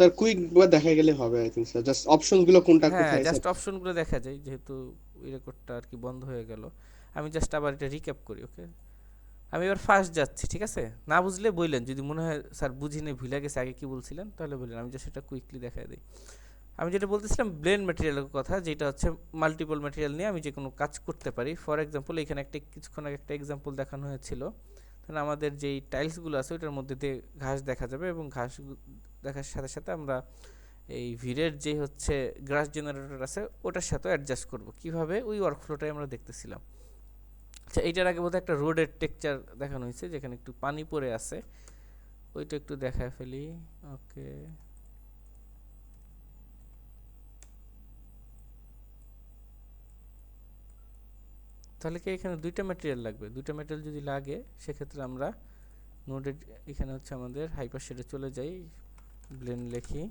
Sir quick বা দেখা গেলে হবে আই থিঙ্ক স্যার, জাস্ট অপশনগুলো কোনটা হ্যাঁ, কোথায় স্যার। জাস্ট অপশনগুলো দেখা যায়, যেহেতু ওই রেকর্ডটা আর কি বন্ধ হয়ে গেল। আমি জাস্ট আবার এটা রিক্যাপ করি, ওকে? আমি এবার ফার্স্ট যাচ্ছি, ঠিক আছে? না বুঝলে বললেন, যদি মনে হয় স্যার বুঝিনি, ভুলে গেছে আগে কি বলছিলেন, তাহলে বললেন, আমি জাস্ট এটা কুইকলি দেখাই দিই। আমি যেটা বলতেছিলাম ব্লেন্ড ম্যাটেরিয়ালের কথা, যেটা হচ্ছে মাল্টিপল ম্যাটেরিয়াল নিয়ে আমি যে কোনো কাজ করতে পারি। ফর এক্সাম্পল, এখানে একটা কিছুক্ষণ আগে একটা এক্সাম্পল দেখানো হয়েছিল। তাহলে আমাদের যেই টাইলসগুলো আছে ওইটার মধ্যে দিয়ে ঘাস দেখা যাবে, এবং ঘাস দেখার সাথে সাথে আমরা এই ভিড়ের যে হচ্ছে গ্রাস জেনারেটর আছে ওটার সাথেও অ্যাডজাস্ট করব। কিভাবে, ওই ওয়ার্কফ্লোটাই আমরা দেখতেছিলাম। আচ্ছা, এইটার আগে বোধহয় একটা রোডের টেক্সচার দেখানো হয়েছে, যেখানে একটু পানি পড়ে আছে, ওইটা একটু দেখায় ফেলি। ওকে, তাহলে কি এখানে দুইটা ম্যাটেরিয়াল লাগবে? দুইটা ম্যাটেরিয়াল যদি লাগে, সেক্ষেত্রে আমরা নোডের এখানে হচ্ছে আমাদের হাইপার শেডে চলে যাই, ব্লেন্ড লিখি,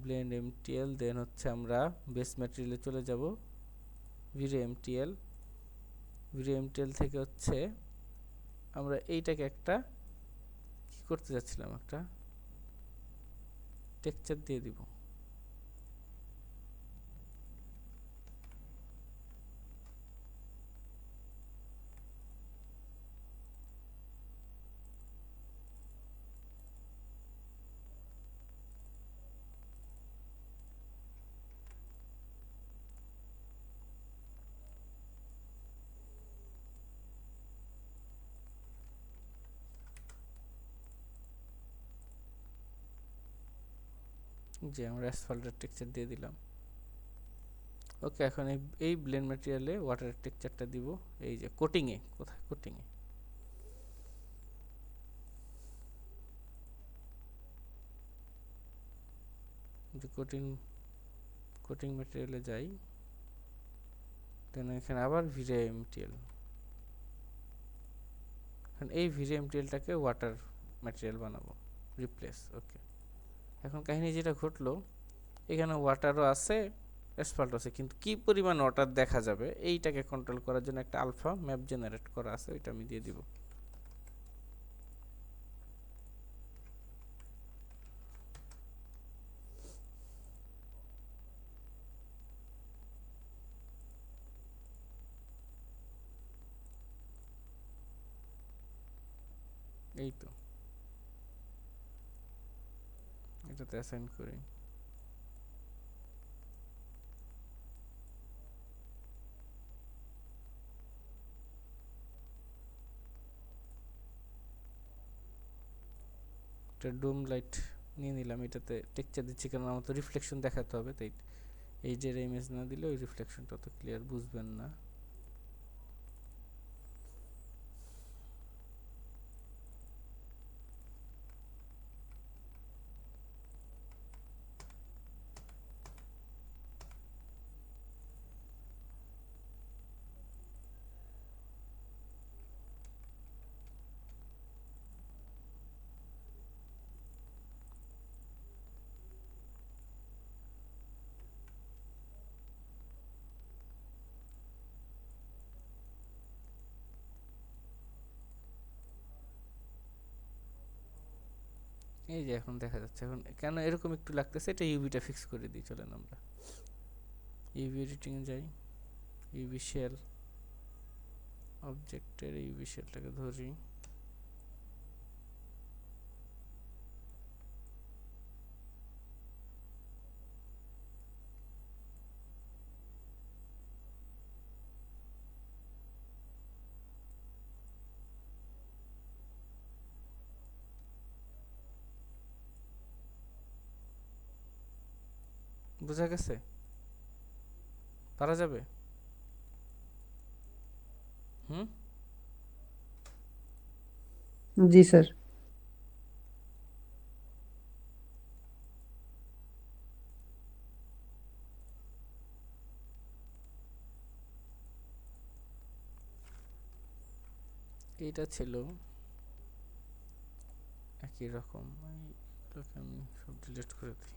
ব্লেন্ড এমটিএল, দেন হচ্ছে আমরা বেস ম্যাটেরিয়ালে চলে যাব, ভিরে এমটিএল, ভিরে এমটিএল থেকে হচ্ছে আমরা এইটাকে একটা কি করতে যাচ্ছিলাম, একটা টেক্সচার দিয়ে দিব। যে আমরা অ্যাসফল্টের টেক্সচার দিয়ে দিলাম। ওকে, এখন এই ব্লেন্ড ম্যাটেরিয়ালে ওয়াটারের টেক্সচারটা দিব, এই যে কোটিংয়ে, কোথায় কোটিংয়ে, যে কোটিং, কোটিং ম্যাটেরিয়ালে যাই, দেন এখানে আবার ভিরে এমটিএল, এখন এই ভিরে এমটিএলটাকে ওয়াটার ম্যাটেরিয়াল বানাবো, রিপ্লেস। ওকে, এখন কাহিনী যেটা ঘটলো, এখানে ওয়াটারও আছে, অ্যাসফল্ট আছে, কিন্তু কি পরিমাণ ওয়াটার দেখা যাবে এইটাকে কন্ট্রোল করার জন্য একটা আলফা ম্যাপ জেনারেট করা আছে, ওইটা আমি দিয়ে দিব। এই তো, এটাতে অ্যাসাইন করি। একটা ডোম লাইট নিয়ে নিলাম, এটাতে টেক্সচার দিচ্ছি কারণ আমার তো রিফ্লেকশন দেখাতে হবে, তাই এই যে ইমেজ না দিলে ওই রিফ্লেকশনটা তো ক্লিয়ার বুঝবেন না। এই যে এখন দেখা যাচ্ছে। এখন কেন এরকম একটু লাগতেছে, এটা ইউভিটা ফিক্স করে দিই, চলেন আমরা ইউভি এডিটিং এ যাই, ইউভি শেল, অবজেক্টের ইউভি শেলটাকে ধরি, বোঝা গেছে? পারা যাবে? হুম, जी सर। এইটা ছিল একই রকম, এইগুলোকে আমি সব ডিলিট করে দিই।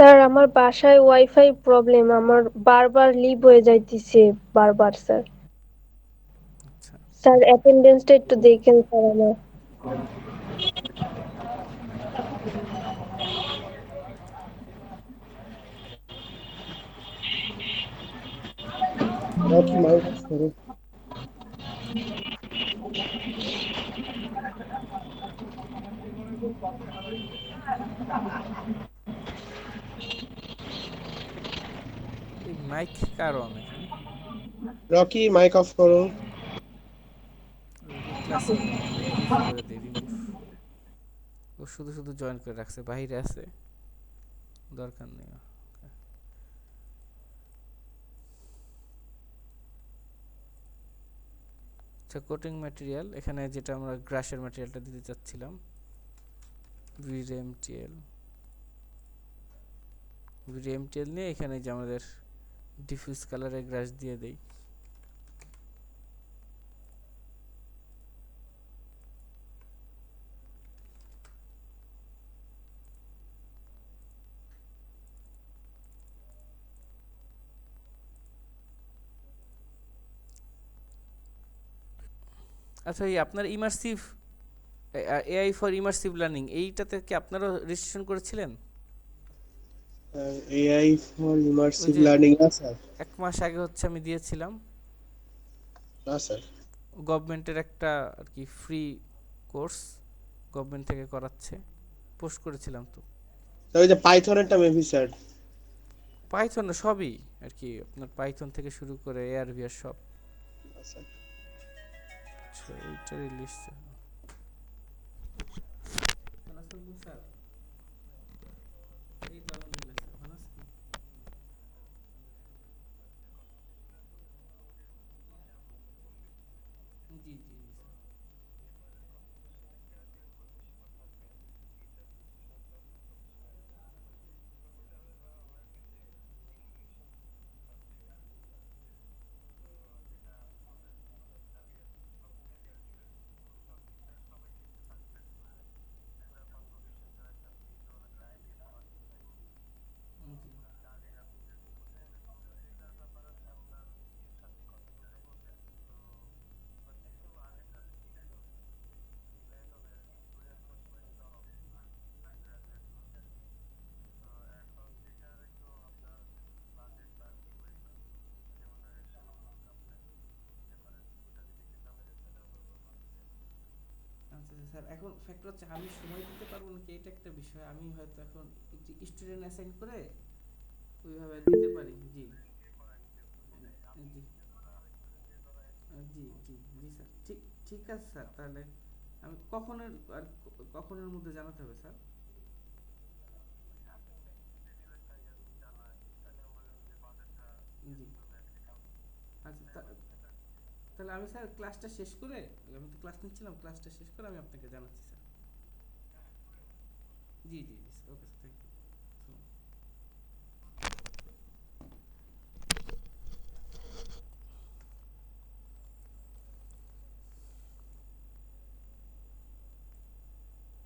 স্যার আমার বাসায় ওয়াইফাই প্রবলেম, আমার বারবার লিভ হয়ে যাইতেছে বারবার স্যার। আচ্ছা স্যার অ্যাটেন্ডেন্সটা একটু দেখেন স্যার আমার। রকি মাইক অফ করো। এই মাইক কার অন এখানে? রকি মাইক অফ করো। ওকে ক্লাসে রিমুভ করে দে, রিমুভ। ও শুধু শুধু জয়েন করে রাখছে, বাইরে আছে, দরকার নেই। আচ্ছা কোটিং ম্যাটেরিয়াল, এখানে যেটা আমরা গ্রাসের ম্যাটেরিয়ালটা দিতে চাচ্ছিলাম, ভিএমটিএল নিয়ে এখানে যে আমাদের ডিফিউজ কালারের গ্রাস দিয়ে দেই। আচ্ছা এই আপনার immersive AI for immersive learning, এইটাতে কি আপনারা রেজিস্ট্রেশন করেছিলেন? এআই ফর ওই ইমার্সিভ যে লার্নিং, না স্যার। 1 মাস আগে হচ্ছে আমি দিয়েছিলাম, না স্যার। গভর্নমেন্টের একটা আর কি ফ্রি কোর্স, গভর্নমেন্ট থেকে করাচ্ছে, পোস্ট করেছিলাম তো। স্যার ওই যে পাইথনেরটা মেবি স্যার। পাইথন না, সবই আর কি, আপনার পাইথন থেকে শুরু করে এআরভিআর সব। স্যার আচ্ছা এইটারই লিস্ট স্যার। এই তো আলহামদুলিল্লাহ স্যার, ভালো আছেন? জি জি জি স্যার। জি আচ্ছা আচ্ছা স্যার, এখন ফ্যাক্টর হচ্ছে আমি সময় দিতে পারবো নাকি, এটা একটা বিষয়। আমি হয়তো এখন স্টুডেন্ট অ্যাসাইন করে ওইভাবে দিতে পারি। জি জি জি জি জি স্যার, ঠিক ঠিক আছে স্যার। তাহলে আমি কখনের আর কখনের মধ্যে জানাতে হবে স্যার? জি আচ্ছা তাহলে আমি স্যার ক্লাসটা শেষ করে, আমি তো ক্লাস নিচ্ছিলাম, ক্লাসটা শেষ করে আমি আপনাকে জানাচ্ছি স্যার। জি জি জি ওকে স্যার, থ্যাংক ইউ।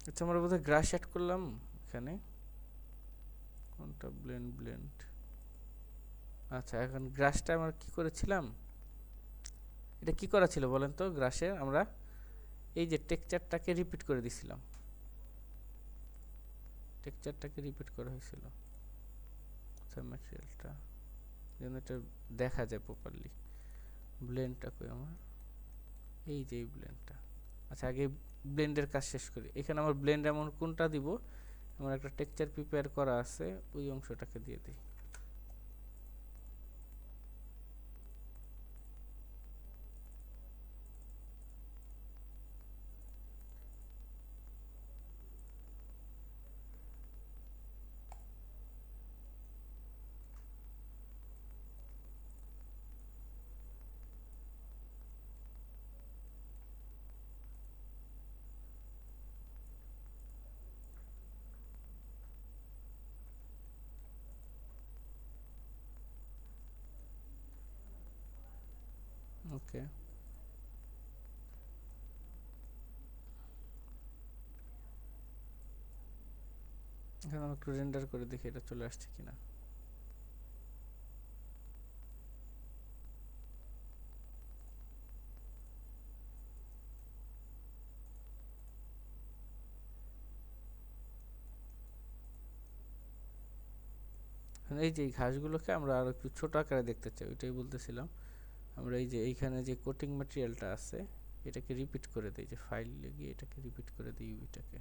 আচ্ছা আমরা বোধহয় গ্রাস অ্যাড করলাম এখানে, কোনটা ব্লেন্ড। আচ্ছা এখন গ্রাসটা আমরা কি করেছিলাম, এটা কি করা ছিল বলেন তো? গ্রাসে আমরা এই যে টেক্সচারটাকে রিপিট করে দিছিলাম, টেক্সচারটাকে রিপিট করা হয়েছিল। আচ্ছা ম্যাটেরিয়ালটা যেন এটা দেখা যায় প্রপারলি। ব্লেন্ডটা কই আমার, এই যে এই ব্লেন্ডটা। আচ্ছা আগে ব্লেন্ডের কাজ শেষ করি। এখানে আমার ব্লেন্ড এমন কোনটা দিব, আমার একটা টেক্সচার প্রিপেয়ার করা আছে, ওই অংশটাকে দিয়ে দিই। ওকে এখন আমি একটু রেন্ডার করে দেখি এটা চলে আসছে কিনা। এই যে এই ঘাসগুলোকে আমরা আরো একটু ছোট আকারে দেখতে চাই, ওইটাই বলতেছিলাম। আমরা এই যে এইখানে যে কোটিং ম্যাটেরিয়ালটা আছে এটাকে রিপিট করে দিই, যে ফাইলে গিয়ে এটাকে রিপিট করে দিই ইউভিটাকে।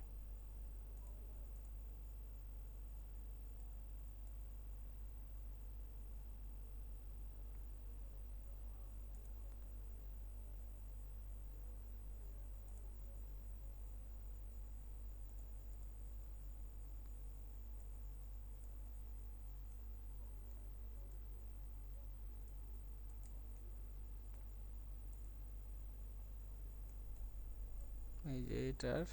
এই যে এটার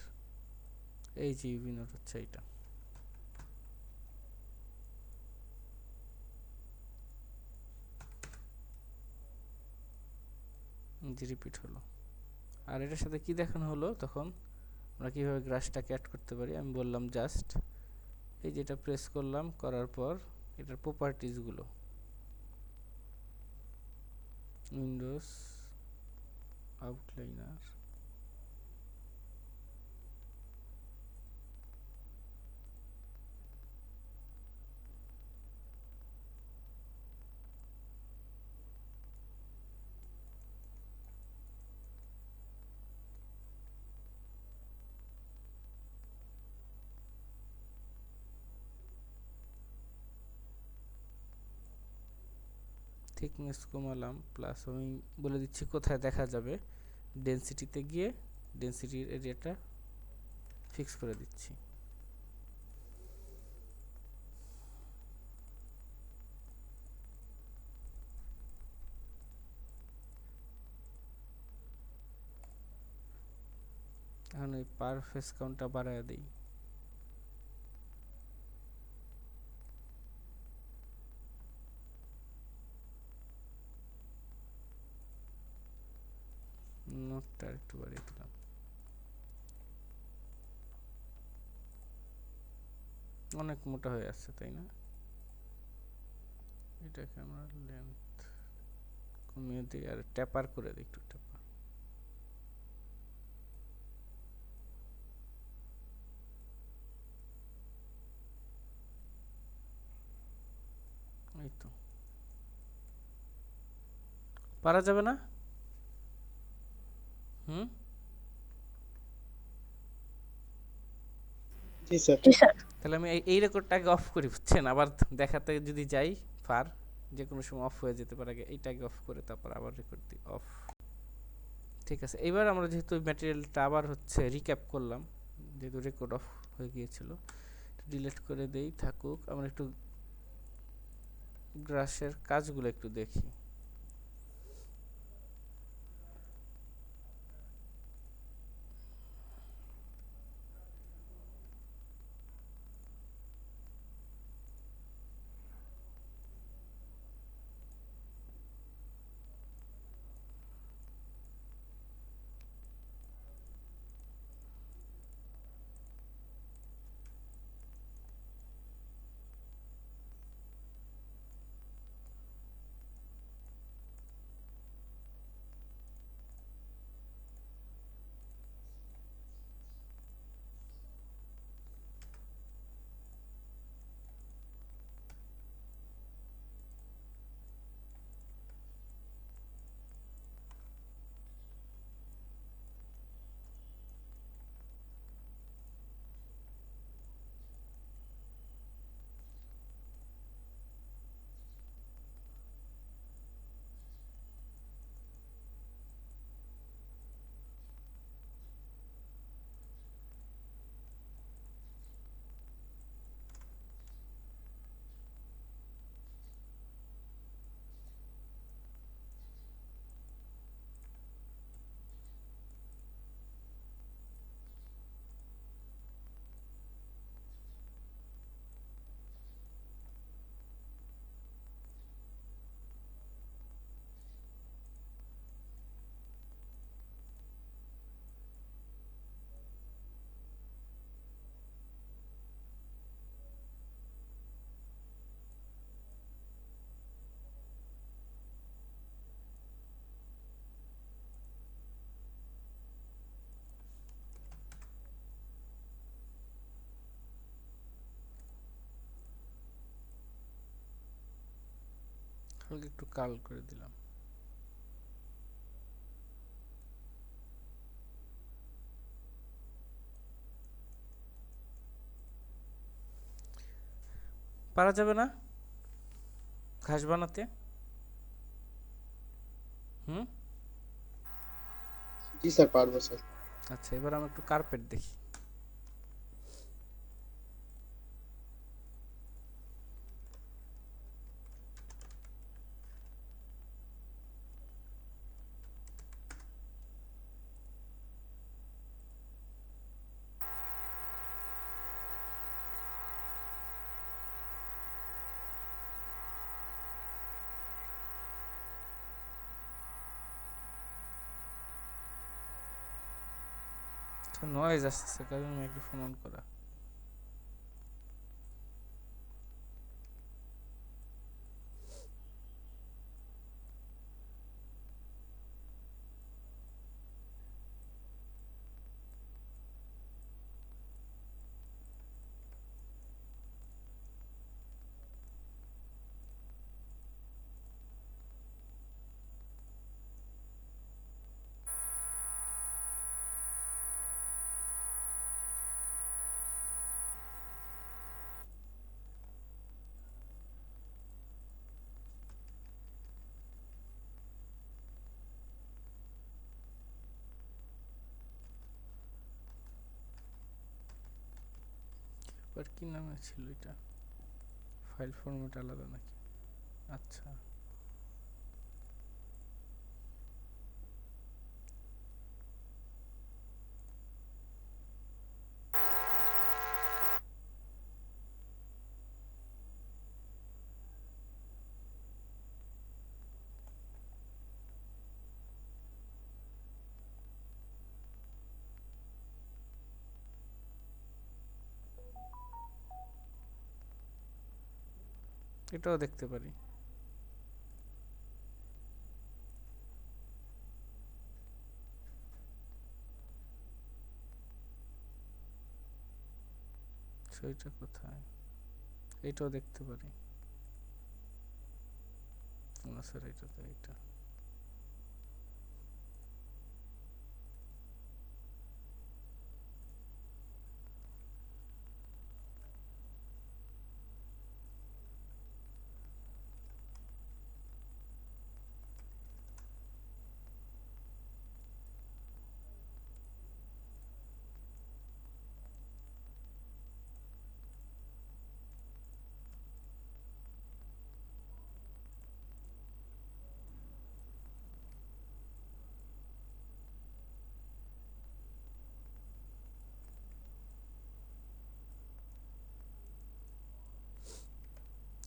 এই যে ইউভি নোট হচ্ছে এটা। যে রিপিট হলো। আর এটার সাথে কি দেখানো হলো তখন আমরা কিভাবে গ্রাসটাকে অ্যাড করতে পারি, আমি বললাম জাস্ট এই যেটা প্রেস করলাম, করার পর এটার প্রপার্টিজগুলো উইন্ডোজ আউটলাইনার, থিকনেস কমালাম, প্লাস আমি বলে দিচ্ছি কোথায় দেখা যাবে, ডেনসিটিতে গিয়ে ডেনসিটির এরিয়াটা ফিক্স করে দিচ্ছি। এখন এই পার ফেস কাউন্টটা বাড়ায় দিই। নোটটা একটু বাড়িয়ে দিলাম। অনেক মোটা হয়ে আসছে তাই না? এটাকে আমরা লেন্থ কমিয়ে দিই আর ট্যাপার করে দিই, একটু ট্যাপার। এই তো পারা যাবে না? হুম, জি স্যার। জি স্যার। তাহলে আমি এই রেকর্ডটাকে অফ করি, বুঝছেন? আবার দেখাতে যদি যাই ফার যে কোনো সময় অফ হয়ে যেতে পারে, আগে এইটাকে অফ করে তারপর আবার রেকর্ড দিই অফ। ঠিক আছে, এবার আমরা যেহেতু ম্যাটেরিয়ালটা আবার হচ্ছে রিক্যাপ করলাম, যেহেতু রেকর্ড অফ হয়ে গিয়েছিল, ডিলিট করে দেই, থাকুক। আমরা একটু গ্রাসের কাজগুলো একটু দেখি। হালকা একটু কাল করে দিলাম। পারা যাবে না ঘাস বানাতে? হুম, জি স্যার, পারবো স্যার। আচ্ছা এবার আমি একটু কার্পেট দেখি। নয়েজ আসতেছে কারণ মাইক্রোফোন অন করা। এবার কি নামে ছিল এটা? ফাইল ফরম্যাট আলাদা নাকি? আচ্ছা এটাও দেখতে পারি। সেটা কোথায়? এটাও দেখতে পারি না স্যার, এটা তো এটা।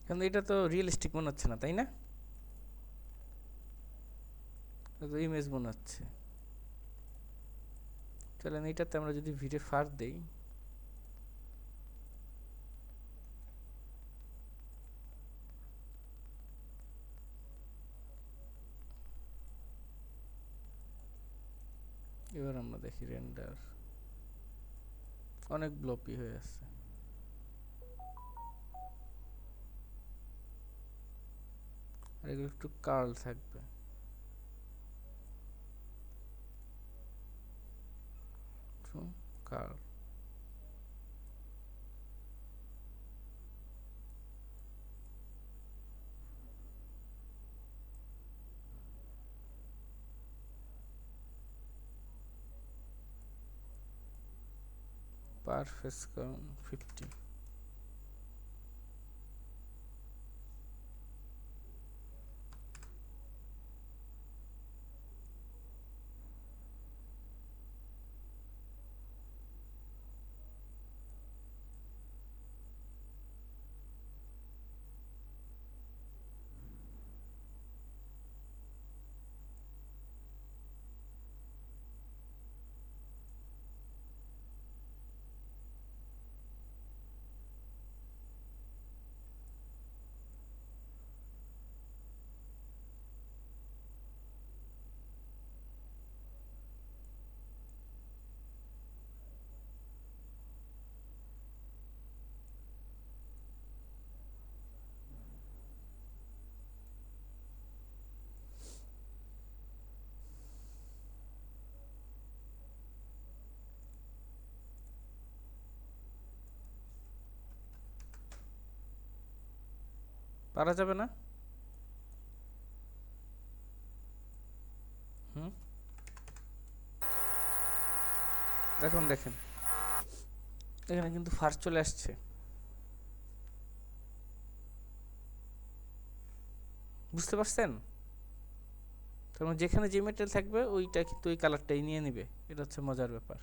কিন্তু এটা তো রিয়েলিস্টিক মনে হচ্ছে না, তাই না? এটা তো ইমেজ মনে হচ্ছে। চলেন এটাতে আমরা যদি ভিডিও ফার দেই, এবার আমরা দেখি রেন্ডার অনেক ব্লপি হয়ে আছে। আর এগুলো একটু কার্ল থাকবে। কার্ল পার ফেস কাউন্ট 50। পারা যাবে না? এখন দেখেন এখানে কিন্তু ফার্স্ট চলে আসছে, বুঝতে পারছেন? তার মানে যেখানে যে মেটেরিয়াল থাকবে ওইটা কিন্তু ওই কালারটাই নিয়ে নিবে, এটা হচ্ছে মজার ব্যাপার।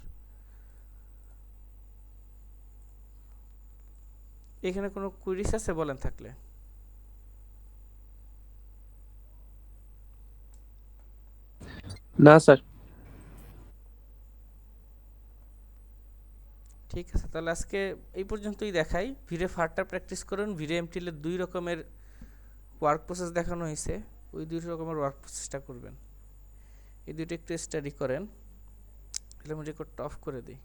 এখানে কোনো কুইরিস আছে বলেন থাকলে? না স্যার। ঠিক আছে, তাহলে আজকে এই পর্যন্তই দেখাই। ভিরে ফারটা প্র্যাকটিস করুন। ভিরে এমটিএলের 2 রকমের ওয়ার্ক প্রসেস দেখানো হয়েছে, ওই 2 রকমের ওয়ার্ক প্রসেসটা করবেন। এই দুটো একটু স্টাডি করেন। তাহলে আমি রেকর্ডটা অফ করে দিই।